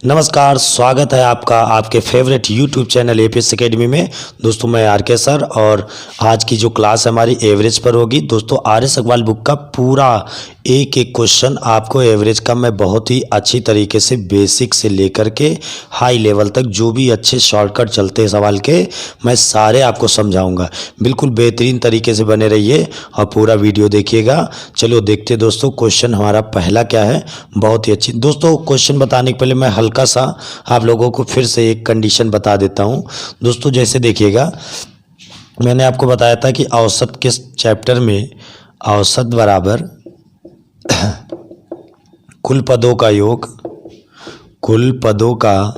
नमस्कार, स्वागत है आपका आपके favourite YouTube channel APS academy में। दोस्तों मैं आरके सर और आज की जो क्लास हमारी एवरेज पर होगी। दोस्तों आर.एस. अग्रवाल बुक का पूरा एक एक क्वेश्चन आपको एवरेज का मैं बहुत ही अच्छी तरीके से बेसिक से लेकर के हाई लेवल तक जो भी अच्छे शॉर्टकट चलते हैं सवाल के मैं सारे आपको समझाऊंगा। बिल्कुल बेहतरीन तरीके से बने रहिए और पूरा वीडियो देखिएगा। चलो देखते दोस्तों, क्वेश्चन हमारा पहला क्या है। बहुत ही अच्छी दोस्तों, क्वेश्चन बताने के पहले मैं हल्का सा आप लोगों को फिर से एक कंडीशन बता देता हूं। दोस्तों जैसे देखिएगा, मैंने आपको बताया था कि औसत के चैप्टर में औसत बराबर कुल पदों का योग, कुल पदों का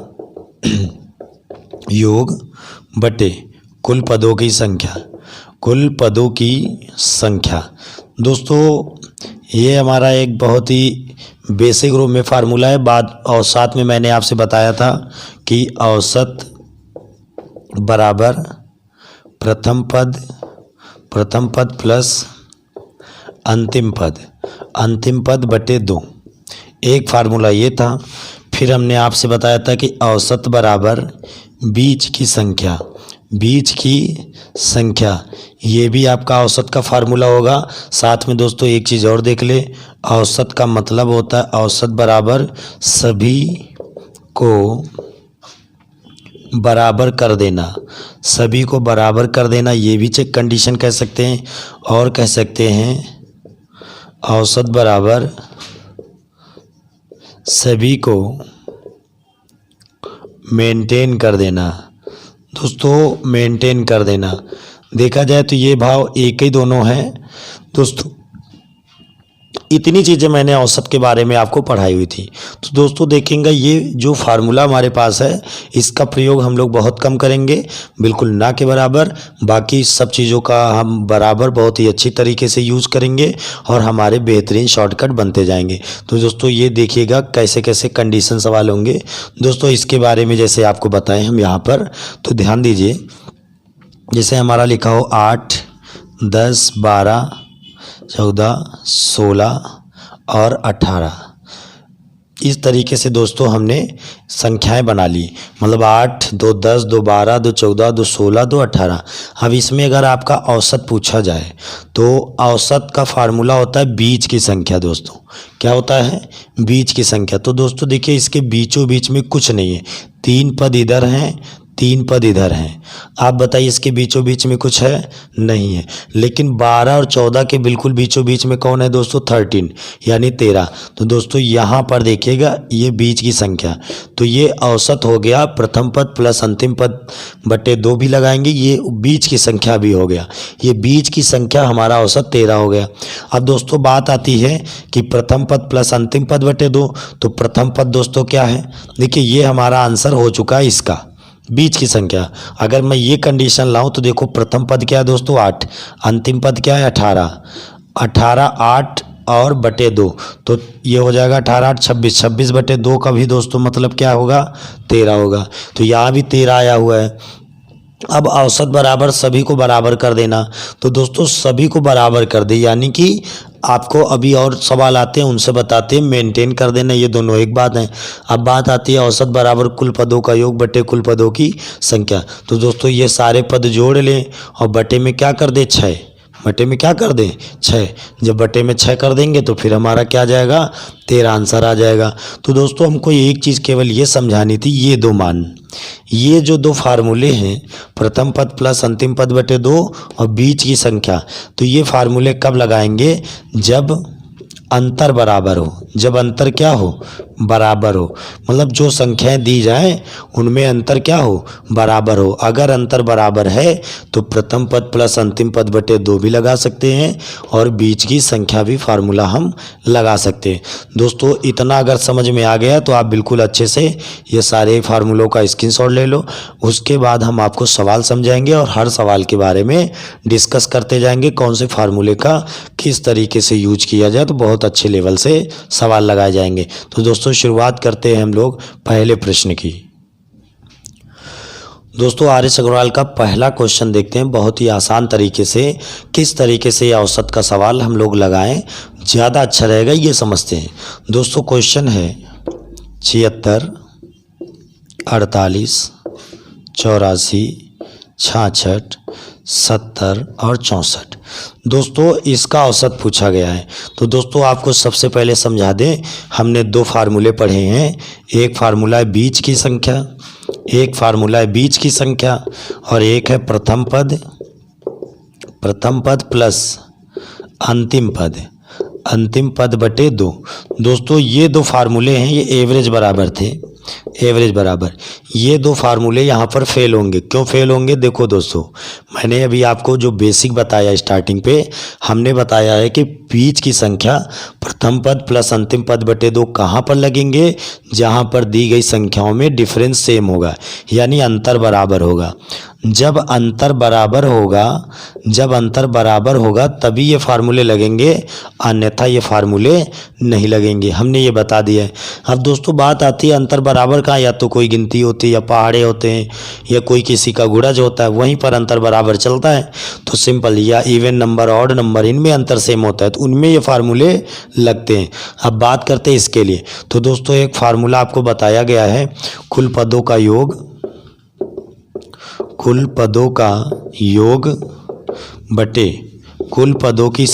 योग बटे कुल पदों की संख्या, कुल पदों की संख्या। दोस्तों ये हमारा एक बहुत ही बेसिक रूप में फार्मूला है। बाद और साथ में मैंने आपसे बताया था कि औसत बराबर प्रथम पद प्लस अंतिम पद बटे 2। एक फार्मूला ये था। फिर हमने आपसे बताया था कि औसत बराबर बीच की संख्या, ये भी आपका औसत का फार्मूला होगा। साथ में दोस्तों एक चीज़ और देख ले, औसत का मतलब होता है औसत बराबर सभी को बराबर कर देना, सभी को बराबर कर देना। ये भी चेक कंडीशन कह सकते हैं और कह सकते हैं औसत बराबर सभी को मेंटेन कर देना। दोस्तों मेंटेन कर देना, देखा जाए तो ये भाव एक ही दोनों हैं। दोस्तों इतनी चीज़ें मैंने औसत के बारे में आपको पढ़ाई हुई थी। तो दोस्तों देखेंगे ये जो फार्मूला हमारे पास है इसका प्रयोग हम लोग बहुत कम करेंगे, बिल्कुल ना के बराबर। बाकी सब चीज़ों का हम बराबर बहुत ही अच्छी तरीके से यूज़ करेंगे और हमारे बेहतरीन शॉर्टकट बनते जाएंगे। तो दोस्तों ये देखिएगा कैसे कैसे कंडीशन सवाल होंगे। दोस्तों इसके बारे में जैसे आपको बताएं हम यहाँ पर, तो ध्यान दीजिए। जैसे हमारा लिखा हो 8, 10, 12, 14, 16 और 18। इस तरीके से दोस्तों हमने संख्याएं बना ली, मतलब 8, 2, 10, 2, 12, 2, 14, 2, 16, 2, 18। अब इसमें अगर आपका औसत पूछा जाए तो औसत का फार्मूला होता है बीच की संख्या। दोस्तों क्या होता है? बीच की संख्या। तो दोस्तों देखिए इसके बीचों बीच में कुछ नहीं है, 3 पद इधर हैं, 3 पद इधर हैं। आप बताइए इसके बीचों बीच में कुछ है? नहीं है। लेकिन 12 और 14 के बिल्कुल बीचों बीच में कौन है दोस्तों? 13 यानी 13। तो दोस्तों यहाँ पर देखिएगा ये बीच की संख्या, तो ये औसत हो गया प्रथम पद प्लस अंतिम पद बटे 2 भी लगाएंगे, ये बीच की संख्या भी हो गया। ये बीच की संख्या हमारा औसत 13 हो गया। अब दोस्तों बात आती है कि प्रथम पद प्लस अंतिम पद बटे 2। तो प्रथम पद दोस्तों क्या है? देखिए ये हमारा आंसर हो चुका है इसका, बीच की संख्या। अगर मैं ये कंडीशन लाऊं तो देखो प्रथम पद क्या है दोस्तों? 8, अंतिम पद क्या है? 18। 18 8 और बटे 2, तो ये हो जाएगा 18 8 26। 26 बटे 2 का भी दोस्तों मतलब क्या होगा? 13 होगा। तो यहाँ भी 13 आया हुआ है। अब औसत बराबर सभी को बराबर कर देना। तो दोस्तों सभी को बराबर कर दे, यानी कि आपको अभी और सवाल आते हैं उनसे बताते हैं मेंटेन कर देना, ये दोनों एक बात है। अब बात आती है औसत बराबर कुल पदों का योग बटे कुल पदों की संख्या। तो दोस्तों ये सारे पद जोड़ लें और बटे में क्या कर दे? 6। बटे में क्या कर दें? 6। जब बटे में 6 कर देंगे तो फिर हमारा क्या आ जाएगा? 13 आंसर आ जाएगा। तो दोस्तों हमको एक चीज़ केवल ये समझानी थी, ये दो मान, ये जो 2 फार्मूले हैं प्रथम पद प्लस अंतिम पद बटे 2 और बीच की संख्या, तो ये फार्मूले कब लगाएंगे? जब अंतर बराबर हो। जब अंतर क्या हो? बराबर हो। मतलब जो संख्याएं दी जाएं उनमें अंतर क्या हो? बराबर हो। अगर अंतर बराबर है तो प्रथम पद प्लस अंतिम पद बटे 2 भी लगा सकते हैं और बीच की संख्या भी फार्मूला हम लगा सकते हैं। दोस्तों इतना अगर समझ में आ गया तो आप बिल्कुल अच्छे से ये सारे फार्मूलों का स्क्रीनशॉट ले लो। उसके बाद हम आपको सवाल समझाएंगे और हर सवाल के बारे में डिस्कस करते जाएंगे, कौन से फार्मूले का किस तरीके से यूज किया जाए, तो बहुत अच्छे लेवल से सवाल लगाए जाएंगे। तो दोस्तों शुरुआत करते हैं हम लोग पहले प्रश्न की। दोस्तों आर.एस. अग्रवाल का पहला क्वेश्चन देखते हैं, बहुत ही आसान तरीके से किस तरीके से औसत का सवाल हम लोग लगाएं ज़्यादा अच्छा रहेगा ये समझते हैं। दोस्तों क्वेश्चन है 76 48, 84, 66, 70 और 64। दोस्तों इसका औसत पूछा गया है। तो दोस्तों आपको सबसे पहले समझा दें, हमने दो फार्मूले पढ़े हैं। एक फार्मूला है बीज की संख्या, एक फार्मूला है बीज की संख्या, और एक है प्रथम पद प्लस अंतिम पद बटे 2। दोस्तों ये दो फार्मूले हैं, ये एवरेज बराबर थे, एवरेज बराबर। ये दो फार्मूले यहाँ पर फेल होंगे। क्यों फेल होंगे? देखो दोस्तों, मैंने अभी आपको जो बेसिक बताया स्टार्टिंग पे, हमने बताया है कि बीज की संख्या प्रथम पद प्लस अंतिम पद बटे 2 कहाँ पर लगेंगे? जहाँ पर दी गई संख्याओं में डिफरेंस सेम होगा, यानी अंतर बराबर होगा। जब अंतर बराबर होगा तभी ये फार्मूले लगेंगे, अन्यथा ये फार्मूले नहीं लगेंगे। हमने ये बता दिया है। अब दोस्तों बात आती है अंतर बराबर का, या तो कोई गिनती होती है, या पहाड़े होते हैं, या कोई किसी का गुणज होता है, वहीं पर अंतर बराबर चलता है। तो सिंपल, या इवन नंबर ऑड नंबर इनमें अंतर सेम होता है, तो उनमें ये फार्मूले लगते हैं। अब बात करते हैं इसके लिए। तो दोस्तों एक फार्मूला आपको बताया गया है, कुल पदों का योग बटे कुल पदों की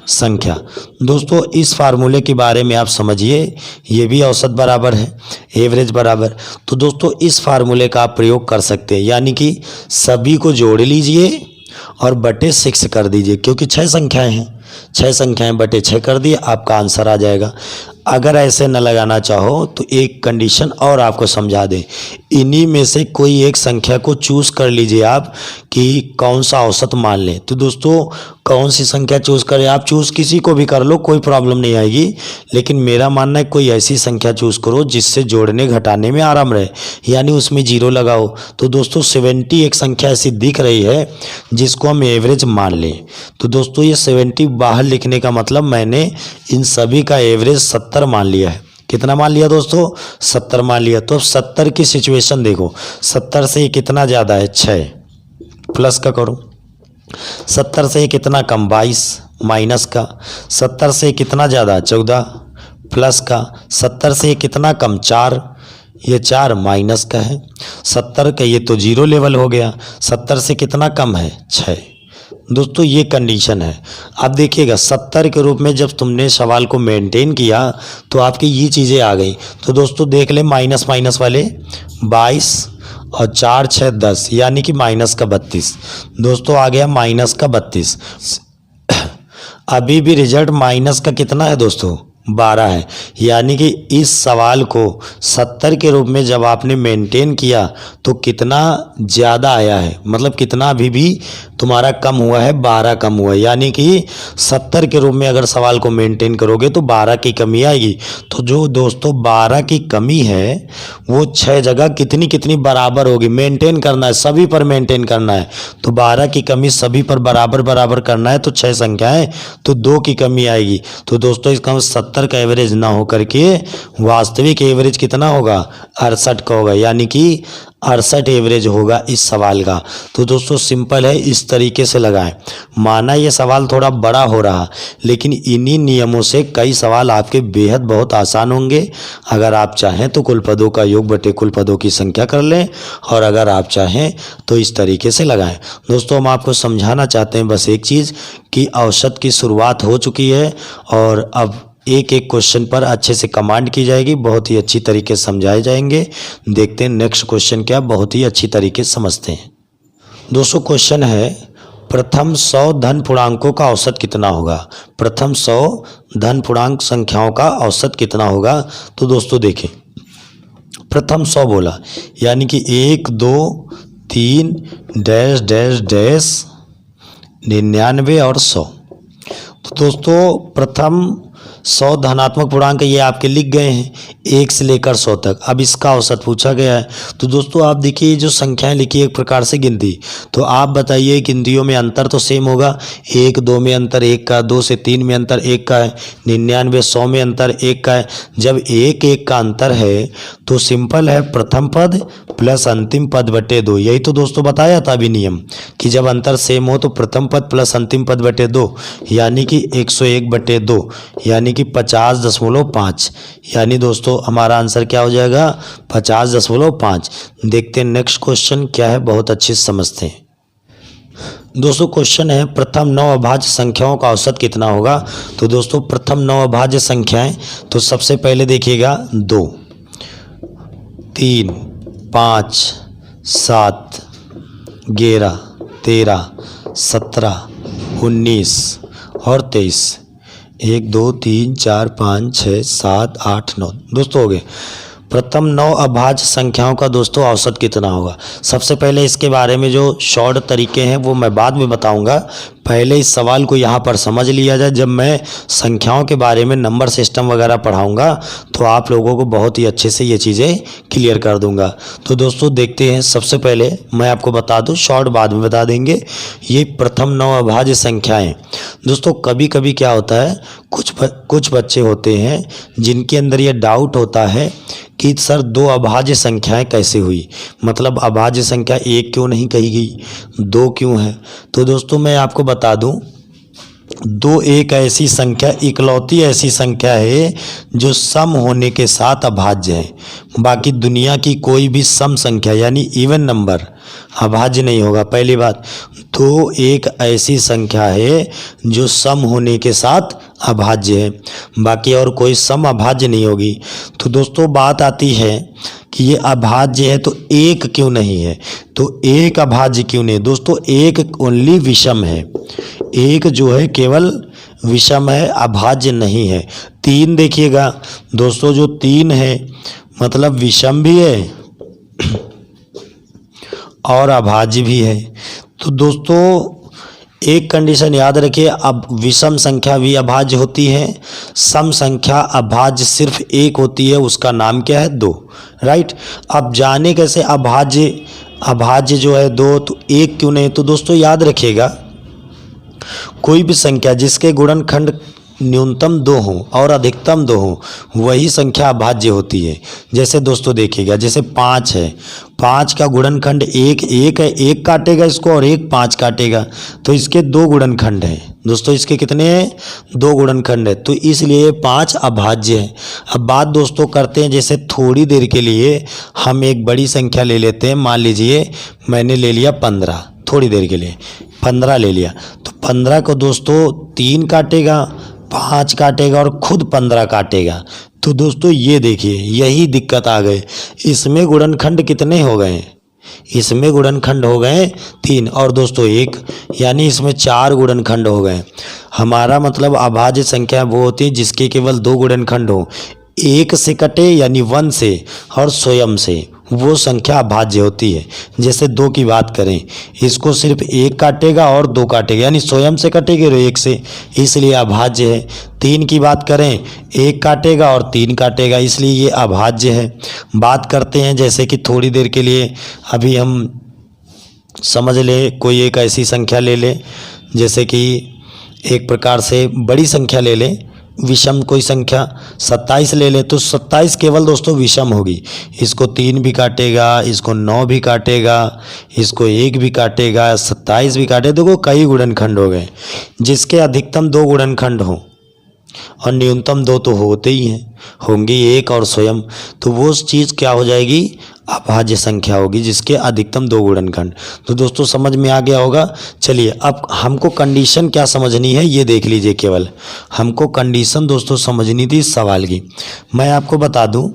संख्या। दोस्तों इस फार्मूले के बारे में आप समझिए, ये भी औसत बराबर है, एवरेज बराबर। तो दोस्तों इस फार्मूले का आप प्रयोग कर सकते हैं, यानी कि सभी को जोड़ लीजिए और बटे 6 कर दीजिए, क्योंकि 6 संख्याएं हैं, 6 संख्याएं बटे 6 कर दिए, आपका आंसर आ जाएगा। अगर ऐसे न लगाना चाहो तो एक कंडीशन और आपको समझा दें, इन्हीं में से कोई एक संख्या को चूज़ कर लीजिए आप कि कौन सा औसत मान लें। तो दोस्तों कौन सी संख्या चूज़ करें? आप चूज़ किसी को भी कर लो, कोई प्रॉब्लम नहीं आएगी, लेकिन मेरा मानना है कोई ऐसी संख्या चूज़ करो जिससे जोड़ने घटाने में आराम रहे, यानी उसमें 0 लगाओ। तो दोस्तों 70 एक संख्या ऐसी दिख रही है जिसको हम एवरेज मान लें। तो दोस्तों ये 70 बाहर लिखने का मतलब मैंने इन सभी का एवरेज 70 मान लिया है। कितना मान लिया दोस्तों? 70 मान लिया। तो 70 की सिचुएशन देखो, 70 से कितना ज़्यादा है? 6, प्लस का करो। 70 से कितना कम? 22, माइनस का। 70 से कितना ज़्यादा? 14, प्लस का। 70 से कितना कम? 4, ये 4 माइनस का है। 70 का ये तो 0 लेवल हो गया। 70 से कितना कम है? 6। दोस्तों ये कंडीशन है। अब देखिएगा 70 के रूप में जब तुमने सवाल को मेंटेन किया तो आपकी ये चीज़ें आ गई। तो दोस्तों देख ले, माइनस वाले 22 और 4 6 10, यानी कि माइनस का 32। दोस्तों आ गया माइनस का 32। अभी भी रिजल्ट माइनस का कितना है दोस्तों? 12 है। यानी कि इस सवाल को 70 के रूप में जब आपने मेंटेन किया तो कितना ज़्यादा आया है, मतलब कितना अभी भी तुम्हारा कम हुआ है? 12 कम हुआ है। यानी कि 70 के रूप में अगर सवाल को मेंटेन करोगे तो 12 की कमी आएगी। तो जो दोस्तों 12 की कमी है वो 6 जगह कितनी बराबर होगी? मेंटेन करना है, सभी पर मेंटेन करना है। तो 12 की कमी सभी पर बराबर करना है, तो 6 संख्याएं, तो 2 की कमी आएगी। तो दोस्तों इसका 70 का एवरेज ना हो करके वास्तविक एवरेज कितना होगा? 68 का होगा, यानी कि 68 एवरेज होगा इस सवाल का। तो दोस्तों सिंपल है, इस तरीके से लगाएं। माना ये सवाल थोड़ा बड़ा हो रहा, लेकिन इन्हीं नियमों से कई सवाल आपके बेहद बहुत आसान होंगे। अगर आप चाहें तो कुल पदों का योग बटे कुल पदों की संख्या कर लें, और अगर आप चाहें तो इस तरीके से लगाएं। दोस्तों हम आपको समझाना चाहते हैं बस एक चीज़, कि औसत की शुरुआत हो चुकी है और अब एक क्वेश्चन पर अच्छे से कमांड की जाएगी, बहुत ही अच्छी तरीके से समझाए जाएंगे। देखते हैं नेक्स्ट क्वेश्चन क्या, बहुत ही अच्छी तरीके से समझते हैं। दोस्तों क्वेश्चन है, प्रथम 100 धन पूर्णांकों का औसत कितना होगा? प्रथम 100 धन पूर्णांक संख्याओं का औसत कितना होगा? तो दोस्तों देखें, प्रथम 100 बोला, यानी कि 1 2 3 डैश डैश डैश 99 और 100। तो दोस्तों प्रथम 100 धनात्मक पूर्णांक ये आपके लिख गए हैं 1 से लेकर 100 तक। अब इसका औसत पूछा गया है। तो दोस्तों आप देखिए जो संख्याएं लिखी एक प्रकार से गिनती, तो आप बताइए गिनतियों में अंतर तो सेम होगा। 1 2 में अंतर 1 का, 2 से 3 में अंतर 1 का है, 99 100 में अंतर 1 का है। जब 1 1 का अंतर है तो सिंपल है, प्रथम पद प्लस अंतिम पद बटे 2। यही तो दोस्तों बताया था अभी नियम, कि जब अंतर सेम हो तो प्रथम पद प्लस अंतिम पद बटे 2, यानी कि 101 बटे 2, यानी कि 50.5। यानी दोस्तों हमारा आंसर क्या हो जाएगा 50.5। देखते हैं नेक्स्ट क्वेश्चन क्या है, बहुत अच्छे से समझते हैं। दोस्तों क्वेश्चन है प्रथम 9 अभाज्य संख्याओं का औसत कितना होगा। तो दोस्तों प्रथम 9 अभाज्य संख्याएं, तो सबसे पहले देखिएगा 2, 3, 5, 7, 11, 13, 17, 19 और 23। 1 2 3 4 5 6 7 8 9 दोस्तों हो गए। प्रथम 9 अभाज्य संख्याओं का दोस्तों औसत कितना होगा। सबसे पहले इसके बारे में जो शॉर्ट तरीके हैं वो मैं बाद में बताऊंगा, पहले इस सवाल को यहाँ पर समझ लिया जाए। जब मैं संख्याओं के बारे में नंबर सिस्टम वगैरह पढ़ाऊंगा तो आप लोगों को बहुत ही अच्छे से ये चीज़ें क्लियर कर दूंगा। तो दोस्तों देखते हैं, सबसे पहले मैं आपको बता दूं, शॉर्ट बाद में बता देंगे। ये प्रथम 9 अभाज्य संख्याएं दोस्तों, कभी कभी क्या होता है, कुछ बच्चे होते हैं जिनके अंदर ये डाउट होता है कि सर 2 अभाज्य संख्याएं कैसे हुई, मतलब अभाज्य संख्या 1 क्यों नहीं कही गई, 2 क्यों है। तो दोस्तों मैं आपको बता दूं, 2 एक ऐसी संख्या, इकलौती ऐसी संख्या है जो सम होने के साथ अभाज्य है। बाकी दुनिया की कोई भी सम संख्या यानी इवन नंबर अभाज्य नहीं होगा। पहली बात, 2 एक ऐसी संख्या है जो सम होने के साथ अभाज्य है, बाकी और कोई सम अभाज्य नहीं होगी। तो दोस्तों बात आती है कि ये अभाज्य है तो 1 क्यों नहीं है, तो 1 अभाज्य क्यों नहीं। दोस्तों 1 ओनली विषम है, 1 जो है केवल विषम है, अभाज्य नहीं है। 3 देखिएगा दोस्तों, जो 3 है मतलब विषम भी है और अभाज्य भी है। तो दोस्तों एक कंडीशन याद रखिए, अब विषम संख्या भी अभाज्य होती है, सम संख्या अभाज्य सिर्फ 1 होती है, उसका नाम क्या है 2, राइट। अब जाने कैसे अभाज्य जो है 2, तो 1 क्यों नहीं। तो दोस्तों याद रखिएगा, कोई भी संख्या जिसके गुणनखंड न्यूनतम 2 हो और अधिकतम 2 हो वही संख्या अभाज्य होती है। जैसे दोस्तों देखिएगा, जैसे 5 है, 5 का गुणनखंड 1 है, 1 काटेगा इसको और 1 5 काटेगा, तो इसके 2 गुणनखंड हैं दोस्तों। इसके कितने हैं, 2 गुणनखंड है, तो इसलिए 5 अभाज्य है। अब बात दोस्तों करते हैं, जैसे थोड़ी देर के लिए हम एक बड़ी संख्या ले लेते हैं, मान लीजिए मैंने ले लिया 15, थोड़ी देर के लिए 15 ले लिया, तो 15 को दोस्तों 3 काटेगा, 5 काटेगा और खुद 15 काटेगा। तो दोस्तों ये देखिए, यही दिक्कत आ गए। इसमें गुणनखंड कितने हो गए, इसमें गुणनखंड हो गए 3 और दोस्तों 1, यानी इसमें 4 गुणनखंड हो गए। हमारा मतलब अभाज्य संख्या वो होती है जिसके केवल 2 गुणनखंड हो, 1 से कटे यानी 1 से और स्वयं से, वो संख्या अभाज्य होती है। जैसे 2 की बात करें, इसको सिर्फ 1 काटेगा और 2 काटेगा, यानी स्वयं से कटेगी और 1 से, इसलिए अभाज्य है। 3 की बात करें, 1 काटेगा और 3 काटेगा, इसलिए ये अभाज्य है। बात करते हैं जैसे कि थोड़ी देर के लिए अभी हम समझ ले, कोई एक ऐसी संख्या ले ले, जैसे कि एक प्रकार से बड़ी संख्या ले लें, विषम कोई संख्या 27 ले ले, तो 27 केवल दोस्तों विषम होगी। इसको 3 भी काटेगा, इसको 9 भी काटेगा, इसको 1 भी काटेगा, 27 भी काटे, देखो कई गुणनखंड हो गए। जिसके अधिकतम 2 गुणनखंड हो और न्यूनतम 2 तो होते ही हैं, होंगे 1 और स्वयं, तो वो चीज़ क्या हो जाएगी, अभाज्य संख्या होगी जिसके अधिकतम 2 गुणनखंड। तो दोस्तों समझ में आ गया होगा। चलिए अब हमको कंडीशन क्या समझनी है ये देख लीजिए, केवल हमको कंडीशन दोस्तों समझनी थी इस सवाल की। मैं आपको बता दूं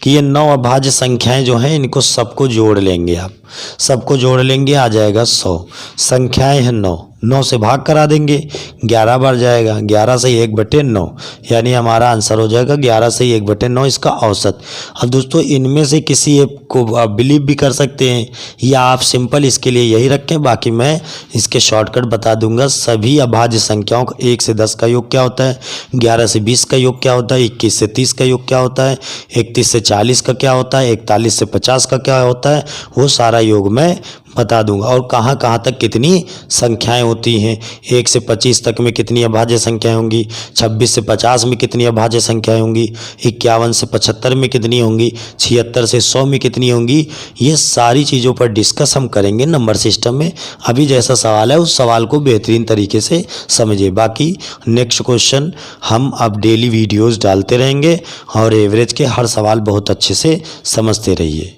कि ये 9 अभाज्य संख्याएं जो हैं इनको सबको जोड़ लेंगे, आप सबको जोड़ लेंगे, आ जाएगा 100। संख्याएं हैं 9 से भाग करा देंगे, 11 बार जाएगा, 11 से 1/9, यानी हमारा आंसर हो जाएगा 11 से 1/9 इसका औसत। अब दोस्तों इनमें से किसी एक को आप बिलीव भी कर सकते हैं या आप सिंपल इसके लिए यही रखें, बाकी मैं इसके शॉर्टकट बता दूंगा। सभी अभाज्य संख्याओं का 1 से 10 का योग क्या होता है, 11 से 20 का योग क्या होता है, 21 से 30 का योग क्या होता है, 31 से 40 का क्या होता है, 41 से 50 का क्या होता है, वो सारा सारा योग मैं बता दूंगा। और कहाँ कहाँ तक कितनी संख्याएं होती हैं, 1 से 25 तक में कितनी अभाज्य संख्याएं होंगी, 26 से 50 में कितनी अभाज्य संख्याएं होंगी, 51 से 75 में कितनी होंगी, 76 से 100 में कितनी होंगी, ये सारी चीज़ों पर डिस्कस हम करेंगे नंबर सिस्टम में। अभी जैसा सवाल है उस सवाल को बेहतरीन तरीके से समझिए। बाकी नेक्स्ट क्वेश्चन हम अब डेली वीडियोज़ डालते रहेंगे और एवरेज के हर सवाल बहुत अच्छे से समझते रहिए।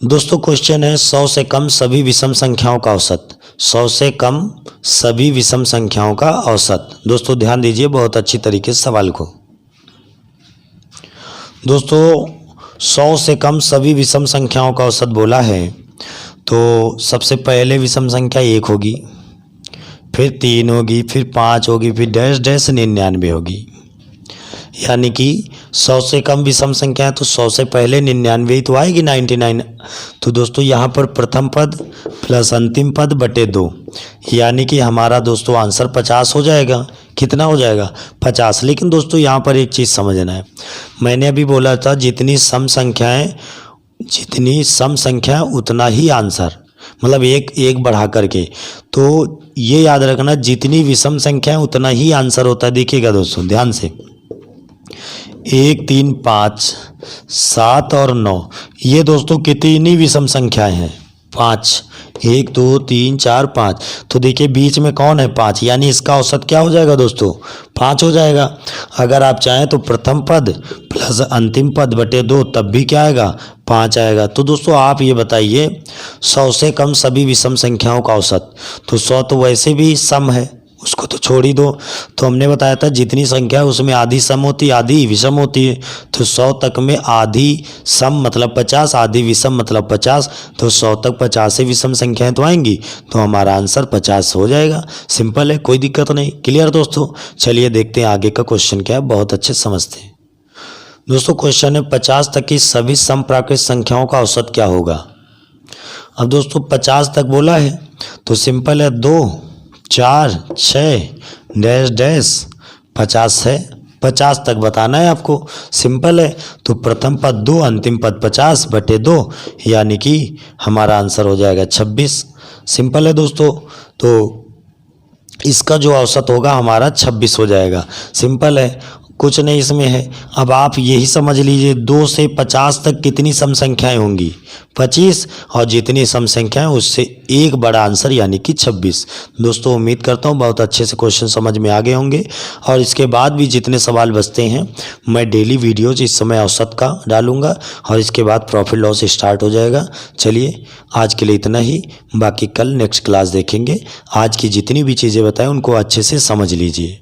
दोस्तों क्वेश्चन है 100 से कम सभी विषम संख्याओं का औसत। 100 से कम सभी विषम संख्याओं का औसत। दोस्तों ध्यान दीजिए बहुत अच्छी तरीके से सवाल को। दोस्तों 100 से कम सभी विषम संख्याओं का औसत बोला है, तो सबसे पहले विषम संख्या 1 होगी, फिर 3 होगी, फिर 5 होगी, फिर डैश डैश 99 होगी। यानी कि 100 से कम विषम संख्या है तो 100 से पहले 99 ही तो आएगी, 99। तो दोस्तों यहाँ पर प्रथम पद प्लस अंतिम पद बटे 2, यानी कि हमारा दोस्तों आंसर 50 हो जाएगा। कितना हो जाएगा? 50। लेकिन दोस्तों यहाँ पर एक चीज़ समझना है, मैंने अभी बोला था जितनी सम संख्या उतना ही आंसर, मतलब एक बढ़ा करके। तो ये याद रखना, जितनी विषम संख्या है उतना ही आंसर होता है। देखिएगा दोस्तों ध्यान से, 1, 3, 5, 7 और 9, ये दोस्तों कितनी विषम संख्याएं हैं? 5। 1, 2, 3, 4, 5। तो देखिए बीच में कौन है? 5, यानी इसका औसत क्या हो जाएगा दोस्तों? 5 हो जाएगा। अगर आप चाहें तो प्रथम पद प्लस अंतिम पद बटे 2, तब भी क्या आएगा? 5 आएगा। तो दोस्तों आप ये बताइए 100 से कम सभी विषम संख्याओं का औसत, तो 100 तो वैसे भी सम है, उसको तो छोड़ ही दो। तो हमने बताया था जितनी संख्या है उसमें आधी सम होती है, आधी विषम होती है। तो 100 तक में आधी सम मतलब 50, आधी विषम मतलब 50। तो 100 तक 50 से विषम संख्याएं तो आएंगी, तो हमारा आंसर 50 हो जाएगा। सिंपल है, कोई दिक्कत नहीं। क्लियर दोस्तों? चलिए देखते हैं आगे का क्वेश्चन क्या है, बहुत अच्छे समझते हैं। दोस्तों क्वेश्चन है 50 तक की सभी समप्राकृत संख्याओं का औसत क्या होगा। अब दोस्तों 50 तक बोला है तो सिंपल है, 2, 4, 6 डैश डैश 50 है, 50 तक बताना है आपको। सिंपल है। तो प्रथम पद 2, अंतिम पद 50 बटे 2, यानी कि हमारा आंसर हो जाएगा 26। सिंपल है दोस्तों। तो इसका जो औसत होगा हमारा 26 हो जाएगा। सिंपल है, कुछ नहीं इसमें है। अब आप यही समझ लीजिए 2 से 50 तक कितनी सम संख्याएं होंगी? 25, और जितनी सम संख्याएं उससे एक बड़ा आंसर यानी कि 26। दोस्तों उम्मीद करता हूं बहुत अच्छे से क्वेश्चन समझ में आ गए होंगे। और इसके बाद भी जितने सवाल बचते हैं मैं डेली वीडियोज इस समय औसत का डालूंगा और इसके बाद प्रॉफिट लॉस स्टार्ट हो जाएगा। चलिए आज के लिए इतना ही, बाकी कल नेक्स्ट क्लास देखेंगे। आज की जितनी भी चीज़ें बताएं उनको अच्छे से समझ लीजिए।